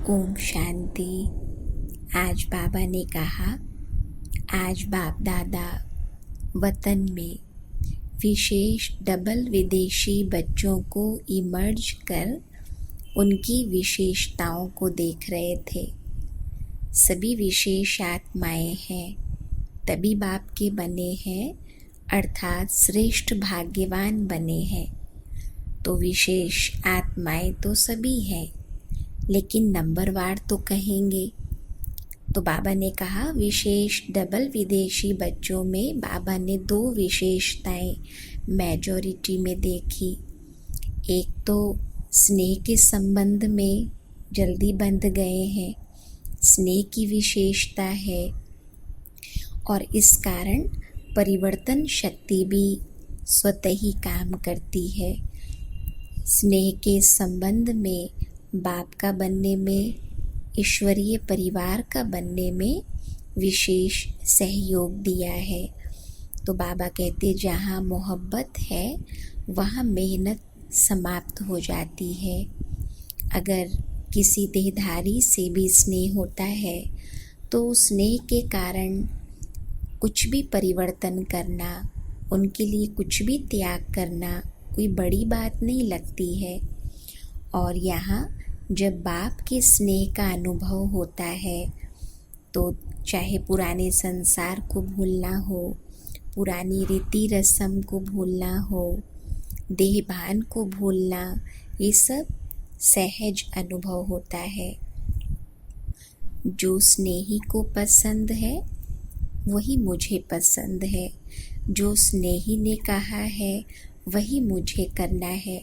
ओम शांति। आज बाबा ने कहा, आज बाप दादा वतन में विशेष डबल विदेशी बच्चों को इमर्ज कर उनकी विशेषताओं को देख रहे थे। सभी विशेष आत्माएं हैं, तभी बाप के बने हैं, अर्थात श्रेष्ठ भाग्यवान बने हैं। तो विशेष आत्माएं तो सभी हैं, लेकिन नंबरवार तो कहेंगे। तो बाबा ने कहा, विशेष डबल विदेशी बच्चों में बाबा ने दो विशेषताएं मेजॉरिटी में देखी। एक तो स्नेह के संबंध में जल्दी बंध गए हैं, स्नेह की विशेषता है, और इस कारण परिवर्तन शक्ति भी स्वतः ही काम करती है। स्नेह के संबंध में बाप का बनने में, ईश्वरीय परिवार का बनने में विशेष सहयोग दिया है। तो बाबा कहते, जहाँ मोहब्बत है वहाँ मेहनत समाप्त हो जाती है। अगर किसी देहधारी से भी स्नेह होता है तो स्नेह के कारण कुछ भी परिवर्तन करना, उनके लिए कुछ भी त्याग करना कोई बड़ी बात नहीं लगती है। और यहाँ जब बाप के स्नेह का अनुभव होता है तो चाहे पुराने संसार को भूलना हो, पुरानी रीति रस्म को भूलना हो, देहभान को भूलना, ये सब सहज अनुभव होता है। जो स्नेही को पसंद है वही मुझे पसंद है, जो स्नेही ने कहा है वही मुझे करना है।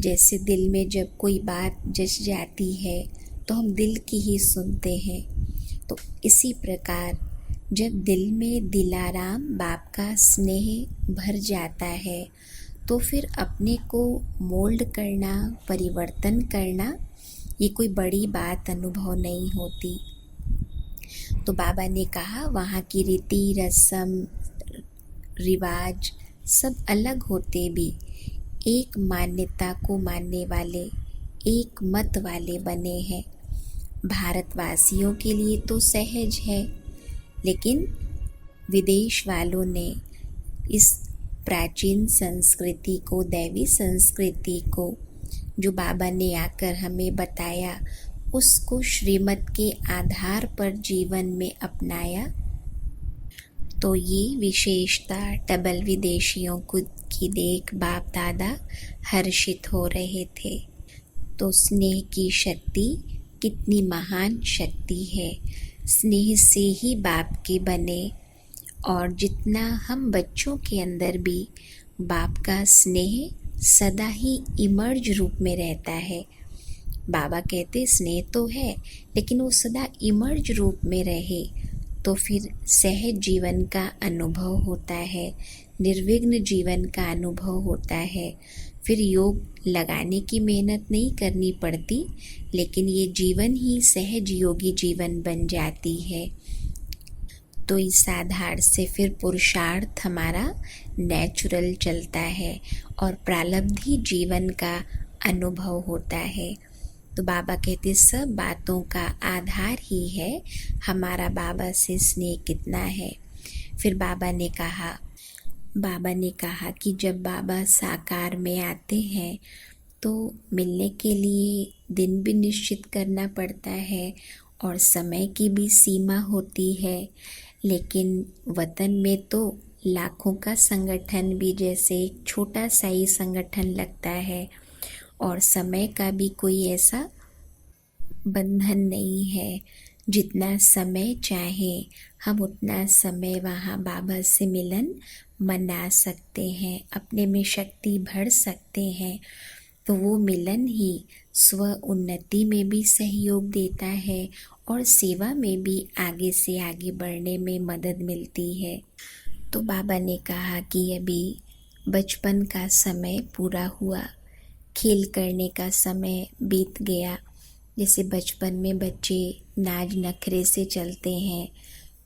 जैसे दिल में जब कोई बात जच जाती है तो हम दिल की ही सुनते हैं, तो इसी प्रकार जब दिल में दिलाराम बाप का स्नेह भर जाता है तो फिर अपने को मोल्ड करना, परिवर्तन करना, ये कोई बड़ी बात अनुभव नहीं होती। तो बाबा ने कहा, वहाँ की रीति रस्म रिवाज सब अलग होते भी एक मान्यता को मानने वाले, एक मत वाले बने हैं। भारतवासियों के लिए तो सहज है, लेकिन विदेश वालों ने इस प्राचीन संस्कृति को, दैवी संस्कृति को जो बाबा ने आकर हमें बताया, उसको श्रीमत के आधार पर जीवन में अपनाया। तो ये विशेषता डबल विदेशियों की देख बाप दादा हर्षित हो रहे थे। तो स्नेह की शक्ति कितनी महान शक्ति है। स्नेह से ही बाप के बने, और जितना हम बच्चों के अंदर भी बाप का स्नेह सदा ही इमर्ज रूप में रहता है। बाबा कहते स्नेह तो है, लेकिन वो सदा इमर्ज रूप में रहे तो फिर सहज जीवन का अनुभव होता है, निर्विघ्न जीवन का अनुभव होता है। फिर योग लगाने की मेहनत नहीं करनी पड़ती, लेकिन ये जीवन ही सहज योगी जीवन बन जाती है। तो इस आधार से फिर पुरुषार्थ हमारा नेचुरल चलता है और प्रारब्धी जीवन का अनुभव होता है। तो बाबा कहते सब बातों का आधार ही है हमारा बाबा से स्नेह कितना है। फिर बाबा ने कहा कि जब बाबा साकार में आते हैं तो मिलने के लिए दिन भी निश्चित करना पड़ता है और समय की भी सीमा होती है। लेकिन वतन में तो लाखों का संगठन भी जैसे एक छोटा सा ही संगठन लगता है, और समय का भी कोई ऐसा बंधन नहीं है। जितना समय चाहे हम उतना समय वहाँ बाबा से मिलन मना सकते हैं, अपने में शक्ति भर सकते हैं। तो वो मिलन ही स्व उन्नति में भी सहयोग देता है और सेवा में भी आगे से आगे बढ़ने में मदद मिलती है। तो बाबा ने कहा कि अभी बचपन का समय पूरा हुआ, खेल करने का समय बीत गया। जैसे बचपन में बच्चे नाज नखरे से चलते हैं,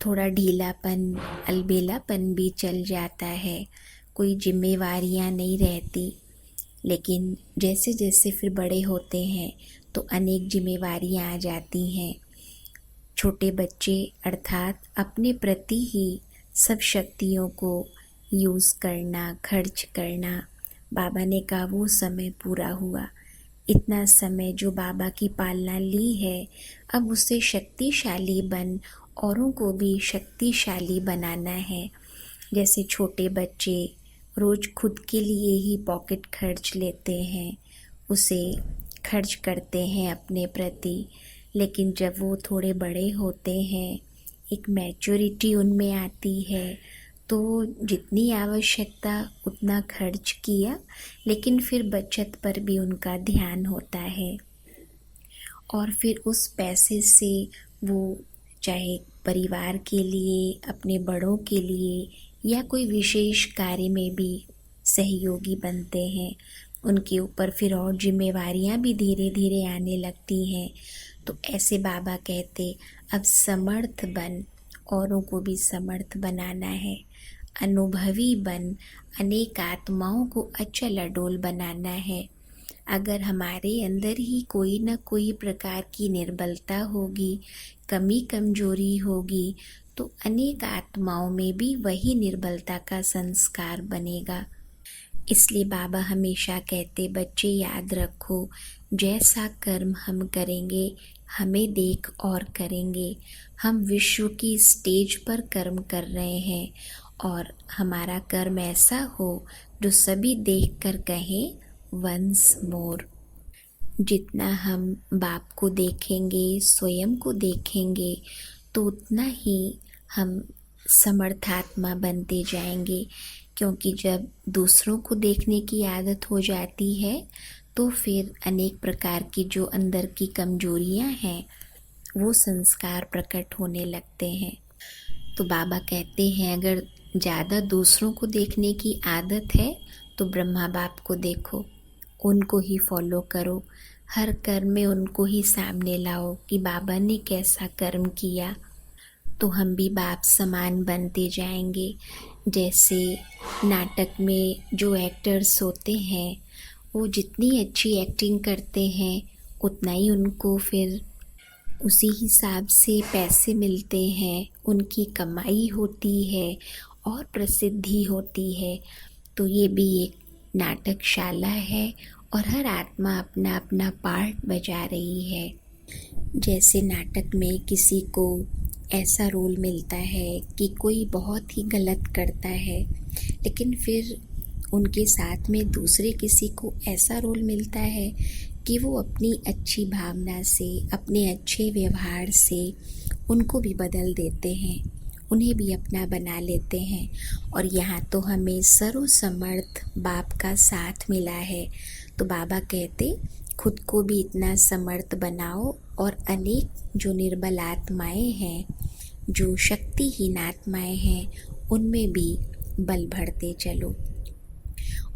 थोड़ा ढीलापन, अलबेलापन भी चल जाता है, कोई जिम्मेवारियां नहीं रहती। लेकिन जैसे जैसे फिर बड़े होते हैं तो अनेक जिम्मेवारियां आ जाती हैं। छोटे बच्चे अर्थात अपने प्रति ही सब शक्तियों को यूज़ करना, खर्च करना, बाबा ने कहा वो समय पूरा हुआ। इतना समय जो बाबा की पालना ली है, अब उससे शक्तिशाली बन औरों को भी शक्तिशाली बनाना है। जैसे छोटे बच्चे रोज़ खुद के लिए ही पॉकेट खर्च लेते हैं, उसे खर्च करते हैं अपने प्रति, लेकिन जब वो थोड़े बड़े होते हैं, एक मैच्योरिटी उनमें आती है, तो जितनी आवश्यकता उतना खर्च किया, लेकिन फिर बचत पर भी उनका ध्यान होता है। और फिर उस पैसे से वो चाहे परिवार के लिए, अपने बड़ों के लिए या कोई विशेष कार्य में भी सहयोगी बनते हैं। उनके ऊपर फिर और जिम्मेवारियां भी धीरे धीरे आने लगती हैं। तो ऐसे बाबा कहते, अब समर्थ बन, औरों को भी समर्थ बनाना है। अनुभवी बन, अनेक आत्माओं को अचल अडोल बनाना है। अगर हमारे अंदर ही कोई न कोई प्रकार की निर्बलता होगी, कमी कमजोरी होगी, तो अनेक आत्माओं में भी वही निर्बलता का संस्कार बनेगा। इसलिए बाबा हमेशा कहते, बच्चे याद रखो, जैसा कर्म हम करेंगे हमें देख और करेंगे। हम विश्व की स्टेज पर कर्म कर रहे हैं और हमारा कर्म ऐसा हो जो सभी देख कर कहें वंस मोर। जितना हम बाप को देखेंगे, स्वयं को देखेंगे, तो उतना ही हम समर्थात्मा बनते जाएंगे। क्योंकि जब दूसरों को देखने की आदत हो जाती है, तो फिर अनेक प्रकार की जो अंदर की कमजोरियां हैं, वो संस्कार प्रकट होने लगते हैं। तो बाबा कहते हैं, अगर ज़्यादा दूसरों को देखने की आदत है, तो ब्रह्मा बाप को देखो, उनको ही फॉलो करो। हर कर्म में उनको ही सामने लाओ कि बाबा ने कैसा कर्म किया, तो हम भी बाप समान बनते जाएंगे। जैसे नाटक में जो एक्टर्स होते हैं, वो जितनी अच्छी एक्टिंग करते हैं, उतना ही उनको फिर उसी हिसाब से पैसे मिलते हैं, उनकी कमाई होती है और प्रसिद्धि होती है। तो ये भी एक नाटकशाला है और हर आत्मा अपना अपना पार्ट बजा रही है। जैसे नाटक में किसी को ऐसा रोल मिलता है कि कोई बहुत ही गलत करता है, लेकिन फिर उनके साथ में दूसरे किसी को ऐसा रोल मिलता है कि वो अपनी अच्छी भावना से, अपने अच्छे व्यवहार से उनको भी बदल देते हैं, उन्हें भी अपना बना लेते हैं। और यहाँ तो हमें सर्वसमर्थ बाप का साथ मिला है। तो बाबा कहते, खुद को भी इतना समर्थ बनाओ और अनेक जो निर्बल आत्माएं हैं, जो शक्तिहीन आत्माएं हैं, उनमें भी बल भरते चलो।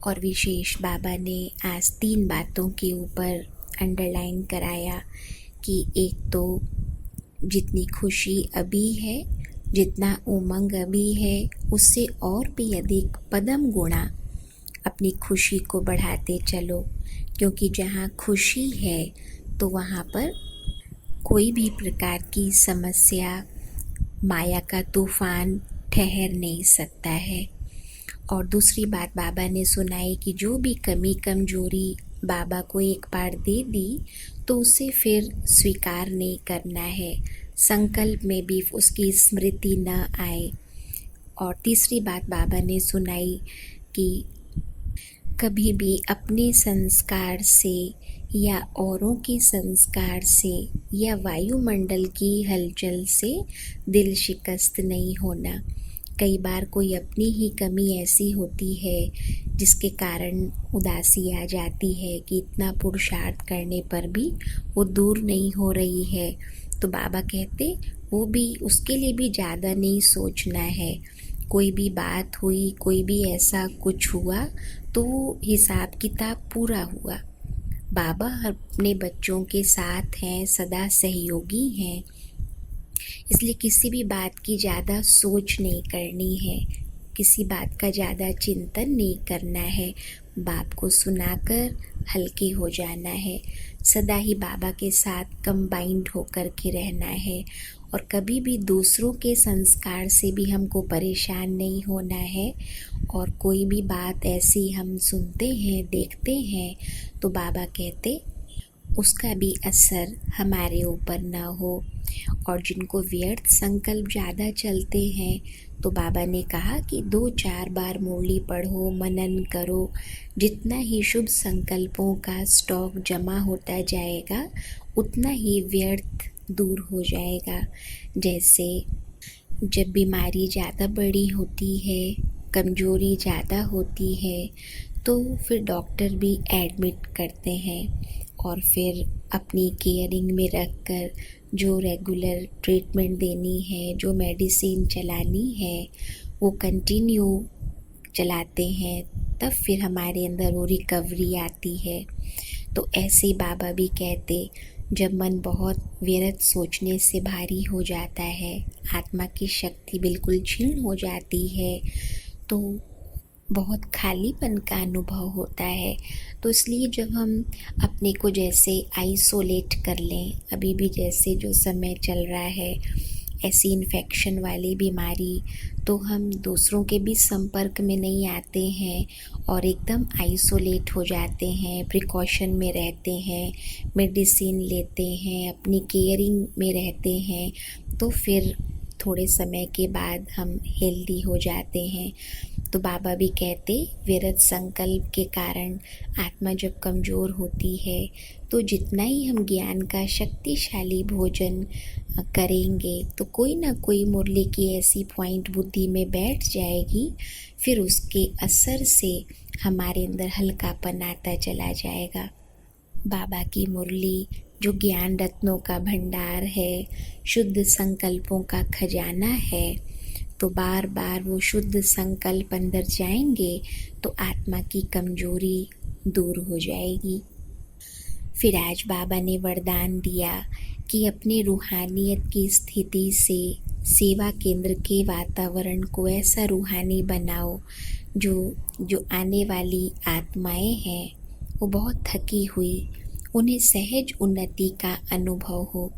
और विशेष बाबा ने आज 3 बातों के ऊपर अंडरलाइन कराया कि एक तो जितनी खुशी अभी है, जितना उमंग अभी है, उससे और भी अधिक पदम गुणा अपनी खुशी को बढ़ाते चलो। क्योंकि जहाँ खुशी है तो वहाँ पर कोई भी प्रकार की समस्या, माया का तूफान ठहर नहीं सकता है। और दूसरी बात बाबा ने सुनाई कि जो भी कमी कमजोरी बाबा को एक बार दे दी, तो उसे फिर स्वीकार नहीं करना है, संकल्प में भी उसकी स्मृति न आए। और तीसरी बात बाबा ने सुनाई कि कभी भी अपने संस्कार से या औरों के संस्कार से या वायुमंडल की हलचल से दिल शिकस्त नहीं होना। कई बार कोई अपनी ही कमी ऐसी होती है जिसके कारण उदासी आ जाती है कि इतना पुरुषार्थ करने पर भी वो दूर नहीं हो रही है। तो बाबा कहते, वो भी उसके लिए भी ज़्यादा नहीं सोचना है। कोई भी बात हुई, कोई भी ऐसा कुछ हुआ, तो हिसाब किताब पूरा हुआ। बाबा अपने बच्चों के साथ हैं, सदा सहयोगी हैं, इसलिए किसी भी बात की ज़्यादा सोच नहीं करनी है, किसी बात का ज़्यादा चिंतन नहीं करना है। बाप को सुनाकर हल्के हो जाना है। सदा ही बाबा के साथ कंबाइंड होकर के रहना है और कभी भी दूसरों के संस्कार से भी हमको परेशान नहीं होना है। और कोई भी बात ऐसी हम सुनते हैं, देखते हैं, तो बाबा कहते उसका भी असर हमारे ऊपर ना हो। और जिनको व्यर्थ संकल्प ज़्यादा चलते हैं तो बाबा ने कहा कि 2-4 बार मुरली पढ़ो, मनन करो। जितना ही शुभ संकल्पों का स्टॉक जमा होता जाएगा उतना ही व्यर्थ दूर हो जाएगा। जैसे जब बीमारी ज़्यादा बड़ी होती है, कमज़ोरी ज़्यादा होती है, तो फिर डॉक्टर भी एडमिट करते हैं और फिर अपनी केयरिंग में रखकर जो रेगुलर ट्रीटमेंट देनी है, जो मेडिसिन चलानी है, वो कंटिन्यू चलाते हैं। तब फिर हमारे अंदर वो रिकवरी आती है। तो ऐसे बाबा भी कहते, जब मन बहुत व्यर्थ सोचने से भारी हो जाता है, आत्मा की शक्ति बिल्कुल क्षीण हो जाती है, तो बहुत खालीपन का अनुभव होता है। तो इसलिए जब हम अपने को जैसे आइसोलेट कर लें, अभी भी जैसे जो समय चल रहा है ऐसी इन्फेक्शन वाली बीमारी, तो हम दूसरों के भी संपर्क में नहीं आते हैं और एकदम आइसोलेट हो जाते हैं, प्रिकॉशन में रहते हैं, मेडिसिन लेते हैं, अपनी केयरिंग में रहते हैं, तो फिर थोड़े समय के बाद हम हेल्दी हो जाते हैं। तो बाबा भी कहते, विरत संकल्प के कारण आत्मा जब कमज़ोर होती है तो जितना ही हम ज्ञान का शक्तिशाली भोजन करेंगे तो कोई ना कोई मुरली की ऐसी पॉइंट बुद्धि में बैठ जाएगी, फिर उसके असर से हमारे अंदर हल्कापन आता चला जाएगा। बाबा की मुरली जो ज्ञान रत्नों का भंडार है, शुद्ध संकल्पों का खजाना है, तो बार बार वो शुद्ध संकल्प अंदर जाएंगे तो आत्मा की कमजोरी दूर हो जाएगी। फिर आज बाबा ने वरदान दिया कि अपने रूहानियत की स्थिति से सेवा केंद्र के वातावरण को ऐसा रूहानी बनाओ जो आने वाली आत्माएं हैं वो बहुत थकी हुई, उन्हें सहज उन्नति का अनुभव हो।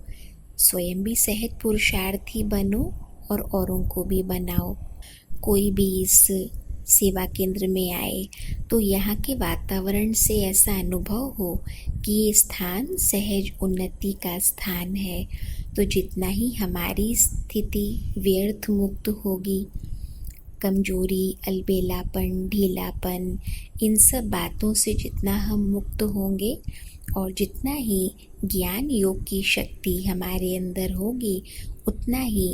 स्वयं भी सहज पुरुषार्थी बनो और औरों को भी बनाओ। कोई भी इस सेवा केंद्र में आए तो यहाँ के वातावरण से ऐसा अनुभव हो कि ये स्थान सहज उन्नति का स्थान है। तो जितना ही हमारी स्थिति व्यर्थ मुक्त होगी, कमजोरी, अलबेलापन, ढीलापन, इन सब बातों से जितना हम मुक्त होंगे और जितना ही ज्ञान योग की शक्ति हमारे अंदर होगी, उतना ही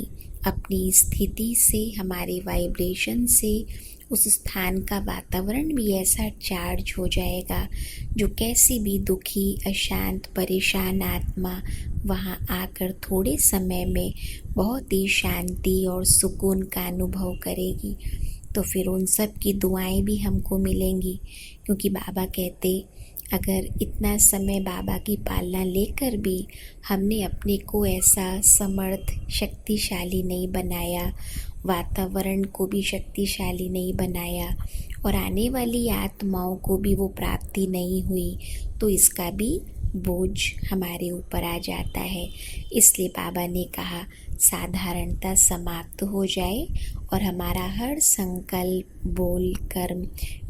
अपनी स्थिति से, हमारे वाइब्रेशन से उस स्थान का वातावरण भी ऐसा चार्ज हो जाएगा जो कैसी भी दुखी, अशांत, परेशान आत्मा वहाँ आकर थोड़े समय में बहुत ही शांति और सुकून का अनुभव करेगी। तो फिर उन सब की दुआएं भी हमको मिलेंगी, क्योंकि बाबा कहते अगर इतना समय बाबा की पालना लेकर भी हमने अपने को ऐसा समर्थ, शक्तिशाली नहीं बनाया, वातावरण को भी शक्तिशाली नहीं बनाया और आने वाली आत्माओं को भी वो प्राप्ति नहीं हुई, तो इसका भी बोझ हमारे ऊपर आ जाता है। इसलिए बाबा ने कहा साधारणता समाप्त हो जाए और हमारा हर संकल्प, बोल, कर्म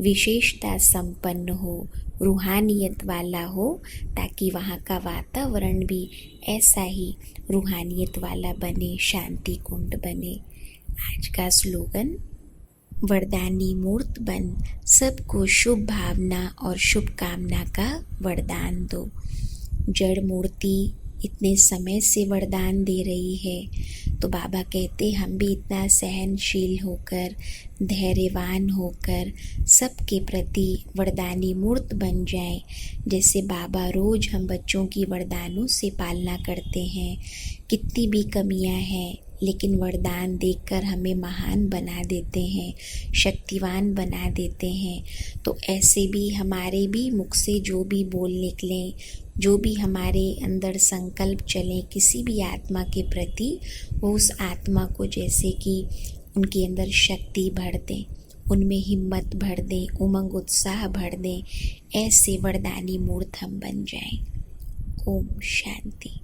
विशेषता संपन्न हो, रूहानियत वाला हो, ताकि वहाँ का वातावरण भी ऐसा ही रूहानियत वाला बने, शांति कुंड बने। आज का स्लोगन, वरदानी मूर्त बन, सबको शुभ भावना और शुभकामना का वरदान दो। जड़ मूर्ति इतने समय से वरदान दे रही है, तो बाबा कहते हम भी इतना सहनशील होकर, धैर्यवान होकर सबके प्रति वरदानी मूर्त बन जाएं। जैसे बाबा रोज हम बच्चों की वरदानों से पालना करते हैं, कितनी भी कमियां हैं लेकिन वरदान देकर हमें महान बना देते हैं, शक्तिवान बना देते हैं। तो ऐसे भी हमारे भी मुख से जो भी बोल निकलें, जो भी हमारे अंदर संकल्प चलें किसी भी आत्मा के प्रति, वो उस आत्मा को जैसे कि उनके अंदर शक्ति भर दें, उनमें हिम्मत भर दें, उमंग उत्साह भर दें, ऐसे वरदानी मूर्त हम बन जाएं। ओम शांति।